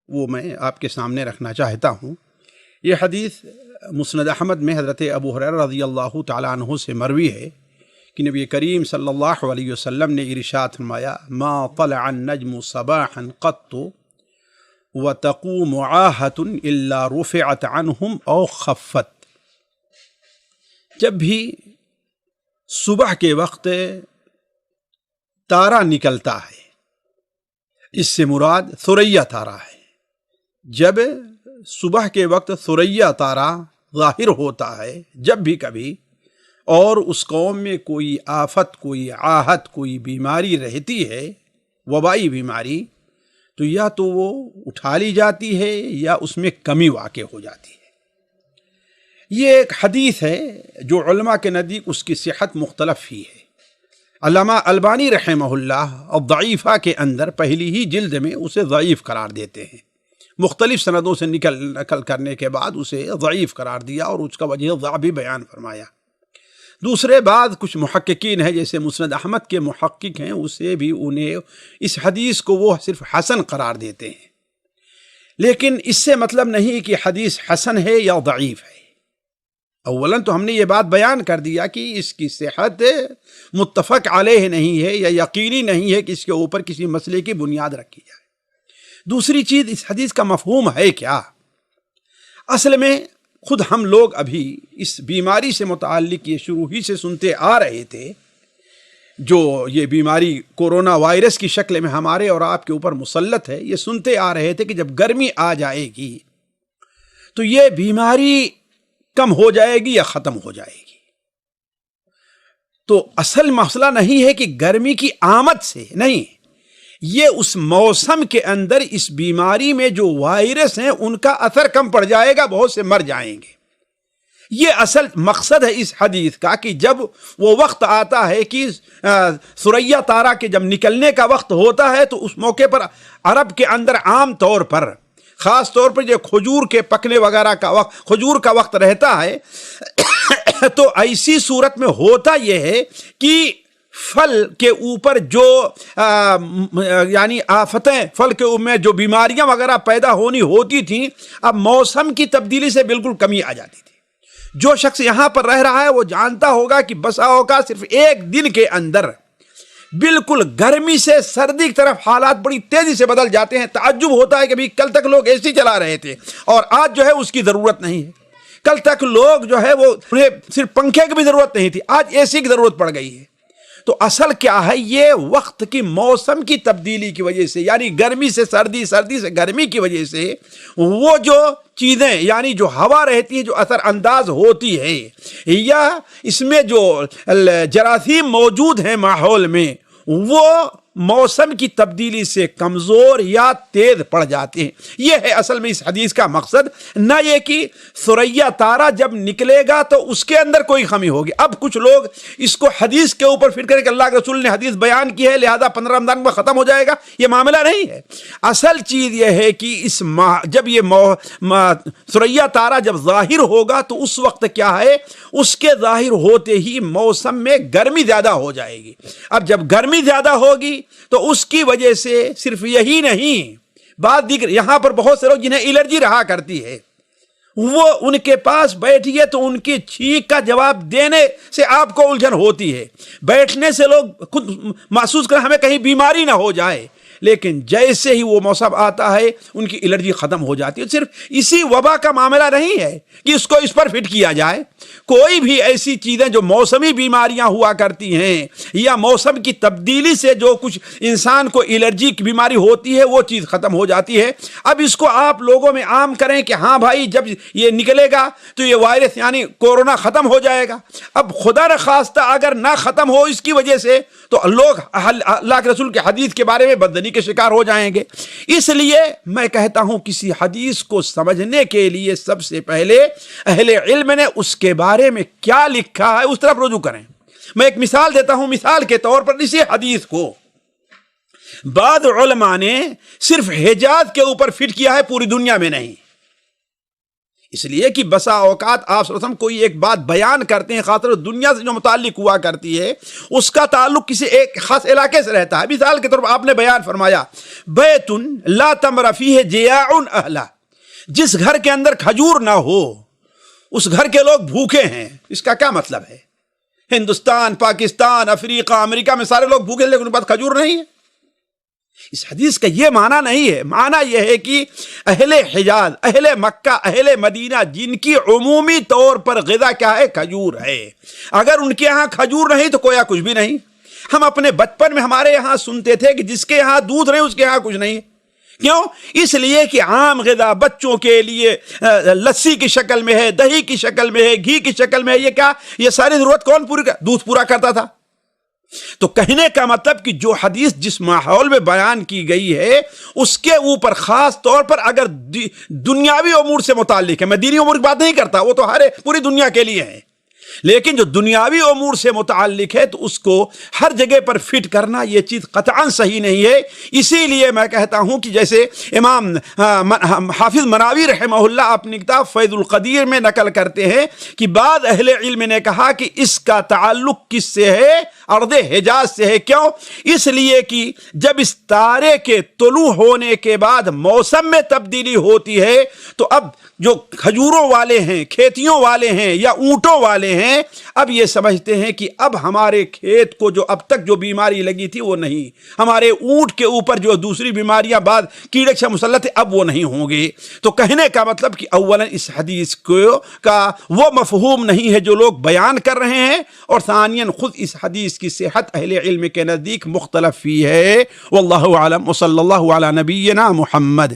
وہ میں آپ کے سامنے رکھنا چاہتا ہوں۔ یہ حدیث مسند احمد میں حضرت ابو ہریرہ رضی اللہ تعالیٰ عنہ سے مروی ہے کہ نبی کریم صلی اللہ علیہ وسلم نے ارشاد فرمایا: ما طلع النجم صباحا قط وتقوم عاهة الا رفعت عنهم او خفت۔ جب بھی صبح کے وقت تارا نکلتا ہے، اس سے مراد ثریا تارا ہے، جب صبح کے وقت ثریا تارا ظاہر ہوتا ہے جب بھی کبھی، اور اس قوم میں کوئی آفت، کوئی آہت، کوئی بیماری رہتی ہے، وبائی بیماری، تو یا تو وہ اٹھا لی جاتی ہے یا اس میں کمی واقع ہو جاتی ہے۔ یہ ایک حدیث ہے جو علماء کے نزدیک اس کی صحت مختلف ہی ہے۔ علامہ البانی رحمہ اللہ الضعیفہ کے اندر پہلی ہی جلد میں اسے ضعیف قرار دیتے ہیں، مختلف سندوں سے نقل کرنے کے بعد اسے ضعیف قرار دیا اور اس کا وجہ ضعف بھی بیان فرمایا۔ دوسرے بعد کچھ محققین ہیں جیسے مسند احمد کے محقق ہیں، اسے بھی انہیں اس حدیث کو وہ صرف حسن قرار دیتے ہیں، لیکن اس سے مطلب نہیں کہ حدیث حسن ہے یا ضعیف ہے۔ اولاً تو ہم نے یہ بات بیان کر دیا کہ اس کی صحت متفق علیہ نہیں ہے یا یقینی نہیں ہے کہ اس کے اوپر کسی مسئلے کی بنیاد رکھی جائے۔ دوسری چیز، اس حدیث کا مفہوم ہے کیا؟ اصل میں خود ہم لوگ ابھی اس بیماری سے متعلق یہ شروع ہی سے سنتے آ رہے تھے، جو یہ بیماری کورونا وائرس کی شکل میں ہمارے اور آپ کے اوپر مسلط ہے، یہ سنتے آ رہے تھے کہ جب گرمی آ جائے گی تو یہ بیماری کم ہو جائے گی یا ختم ہو جائے گی۔ تو اصل مسئلہ نہیں ہے کہ گرمی کی آمد سے نہیں، یہ اس موسم کے اندر اس بیماری میں جو وائرس ہیں ان کا اثر کم پڑ جائے گا، بہت سے مر جائیں گے۔ یہ اصل مقصد ہے اس حدیث کا کہ جب وہ وقت آتا ہے کہ ثریا تارا کے جب نکلنے کا وقت ہوتا ہے تو اس موقع پر عرب کے اندر عام طور پر، خاص طور پر جو کھجور کے پکنے وغیرہ کا وقت، کھجور کا وقت رہتا ہے، تو ایسی صورت میں ہوتا یہ ہے کہ پھل کے اوپر جو یعنی آفتیں، پھل کے اوپر میں جو بیماریاں وغیرہ پیدا ہونی ہوتی تھیں، اب موسم کی تبدیلی سے بالکل کمی آ جاتی تھی۔ جو شخص یہاں پر رہ رہا ہے وہ جانتا ہوگا کہ بسا اوقات صرف ایک دن کے اندر بالکل گرمی سے سردی کی طرف حالات بڑی تیزی سے بدل جاتے ہیں۔ تعجب ہوتا ہے کہ بھی کل تک لوگ اے سی چلا رہے تھے اور آج جو ہے اس کی ضرورت نہیں ہے۔ کل تک لوگ جو ہے وہ انہیں صرف پنکھے کی بھی ضرورت نہیں تھی، آج اے سی کی ضرورت پڑ گئی ہے۔ تو اصل کیا ہے؟ یہ وقت کی موسم کی تبدیلی کی وجہ سے، یعنی گرمی سے سردی، سردی سے گرمی کی وجہ سے وہ جو چیزیں، یعنی جو ہوا رہتی ہے جو اثر انداز ہوتی ہے، یا اس میں جو جراثیم موجود ہیں ماحول میں، وہ موسم کی تبدیلی سے کمزور یا تیز پڑ جاتے ہیں۔ یہ ہے اصل میں اس حدیث کا مقصد، نہ یہ کہ ثریا تارا جب نکلے گا تو اس کے اندر کوئی خمی ہوگی۔ اب کچھ لوگ اس کو حدیث کے اوپر فٹ کریں کہ اللہ کے رسول نے حدیث بیان کی ہے لہذا 15 رمضان میں ختم ہو جائے گا، یہ معاملہ نہیں ہے۔ اصل چیز یہ ہے کہ اس جب یہ ثریا تارا جب ظاہر ہوگا تو اس وقت کیا ہے، اس کے ظاہر ہوتے ہی موسم میں گرمی زیادہ ہو جائے گی۔ اب جب گرمی زیادہ ہوگی تو اس کی وجہ سے صرف یہی نہیں، بعد دیگر یہاں پر بہت سے لوگ جنہیں الرجی رہا کرتی ہے، وہ ان کے پاس بیٹھیے تو ان کی چھینک کا جواب دینے سے آپ کو الجھن ہوتی ہے، بیٹھنے سے لوگ خود محسوس کریں ہمیں کہیں بیماری نہ ہو جائے، لیکن جیسے ہی وہ موسم آتا ہے ان کی الرجی ختم ہو جاتی ہے۔ صرف اسی وبا کا معاملہ نہیں ہے کہ اس کو اس پر فٹ کیا جائے، کوئی بھی ایسی چیزیں جو موسمی بیماریاں ہوا کرتی ہیں یا موسم کی تبدیلی سے جو کچھ انسان کو الرجی کی بیماری ہوتی ہے وہ چیز ختم ہو جاتی ہے۔ اب اس کو آپ لوگوں میں عام کریں کہ ہاں بھائی جب یہ نکلے گا تو یہ وائرس یعنی کورونا ختم ہو جائے گا۔ اب خدا نخواستہ اگر نہ ختم ہو اس کی وجہ سے تو لوگ اللہ کے رسول کے حدیث کے بارے میں بددنی کے شکار ہو جائیں گے۔ اس لیے میں کہتا ہوں کسی حدیث کو سمجھنے کے لیے سب سے پہلے اہل علم نے اس کے بارے میں کیا لکھا ہے اس طرف رجوع کریں۔ میں ایک مثال دیتا ہوں، مثال کے طور پر اسی حدیث کو بعض علماء نے صرف حجاز کے اوپر فٹ کیا ہے، پوری دنیا میں نہیں۔ اس لیے کہ بسا اوقات آپ صلی اللہ علیہ وسلم کوئی ایک بات بیان کرتے ہیں، خاص طور سے دنیا سے جو متعلق ہوا کرتی ہے، اس کا تعلق کسی ایک خاص علاقے سے رہتا ہے۔ مثال کے طور پر آپ نے بیان فرمایا بیت لا تمر فیہ جیاع اہلہ، جس گھر کے اندر کھجور نہ ہو اس گھر کے لوگ بھوکے ہیں۔ اس کا کیا مطلب ہے؟ ہندوستان، پاکستان، افریقہ، امریکہ میں سارے لوگ بھوکے ہیں لیکن ان کے پاس کھجور نہیں ہے۔ اس حدیث کا یہ معنی نہیں ہے، معنی یہ ہے کہ اہل حجاز، اہل مکہ، اہل مدینہ جن کی عمومی طور پر غذا کیا ہے؟ کھجور ہے۔ اگر ان کے یہاں کھجور نہیں تو کویا کچھ بھی نہیں۔ ہم اپنے بچپن میں ہمارے یہاں سنتے تھے کہ جس کے یہاں دودھ نہیں اس کے یہاں کچھ نہیں۔ کیوں؟ اس لیے کہ عام غذا بچوں کے لیے لسی کی شکل میں ہے، دہی کی شکل میں ہے، گھی کی شکل میں ہے۔ یہ کیا؟ یہ ساری ضرورت کون پوری کر؟ دودھ پورا کرتا تھا۔ تو کہنے کا مطلب کہ جو حدیث جس ماحول میں بیان کی گئی ہے اس کے اوپر خاص طور پر اگر دنیاوی امور سے متعلق ہے، میں دینی امور کی بات نہیں کرتا، وہ تو پوری دنیا کے لیے ہے، لیکن جو دنیاوی امور سے متعلق ہے تو اس کو ہر جگہ پر فٹ کرنا یہ چیز قطعاً صحیح نہیں ہے۔ اسی لیے میں کہتا ہوں کہ جیسے امام حافظ مناوی رحمہ اللہ اپنی کتاب فیض القدیر میں نقل کرتے ہیں کہ بعض اہل علم نے کہا کہ اس کا تعلق کس سے ہے؟ ارض حجاز سے ہے۔ کیوں؟ اس لیے کہ جب اس تارے کے طلوع ہونے کے بعد موسم میں تبدیلی ہوتی ہے تو اب جو کھجوروں والے ہیں، کھیتیوں والے ہیں یا اونٹوں والے ہیں، اب یہ سمجھتے ہیں کہ اب ہمارے کھیت کو جو اب تک جو بیماری لگی تھی وہ نہیں، ہمارے اونٹ کے اوپر جو دوسری بیماریاں بعد کیڑے سے مسلط ہے اب وہ نہیں ہوں گے۔ تو کہنے کا مطلب کہ اولاً اس حدیث کا وہ مفہوم نہیں ہے جو لوگ بیان کر رہے ہیں، اور ثانیاً خود اس حدیث کی صحت اہل علم کے نزدیک مختلف ہی ہے۔ واللہ اعلم وصلی اللہ علی نبینا محمد۔